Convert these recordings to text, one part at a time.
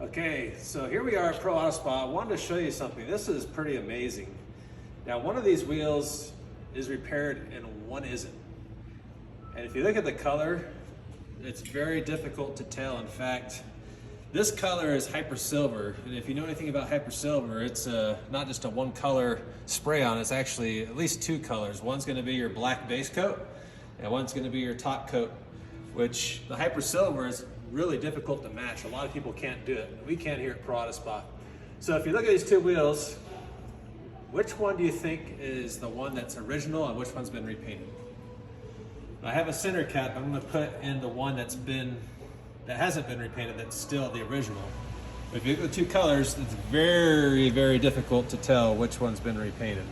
Okay, so here we are at Pro Auto Spa. I wanted to show you something. This is pretty amazing. Now, one of these wheels is repaired and one isn't. And if you look at the color, it's very difficult to tell. In fact, this color is Hyper Silver. And if you know anything about Hyper Silver, it's not just a one color spray on, it's actually at least two colors. One's gonna be your black base coat and one's gonna be your top coat, which the Hyper Silver is really difficult to match. A lot of people can't do it. We can here at Pro Auto Spa. So if you look at these two wheels, which one do you think is the one that's original and which one's been repainted? I have a center cap I'm gonna put in the one that hasn't been repainted, that's still the original. But if you look at the two colors, it's very, very difficult to tell which one's been repainted.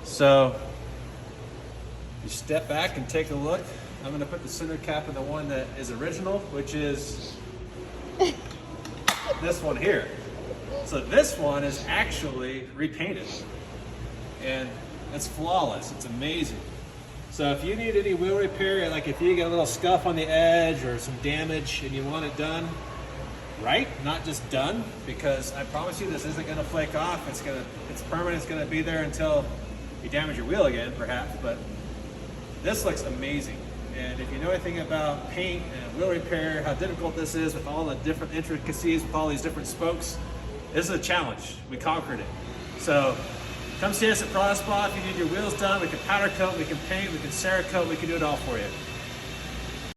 So you step back and take a look. I'm gonna put the center cap in the one that is original, which is this one here. So this one is actually repainted and it's flawless, it's amazing. So if you need any wheel repair, like if you get a little scuff on the edge or some damage and you want it done right, not just done, because I promise you this isn't gonna flake off, it's permanent, it's gonna be there until you damage your wheel again, perhaps, but this looks amazing. And if you know anything about paint and wheel repair, how difficult this is with all the different intricacies, with all these different spokes, this is a challenge. We conquered it. So come see us at Pro Auto Spa. If you need your wheels done, we can powder coat, we can paint, we can Cerakote, we can do it all for you.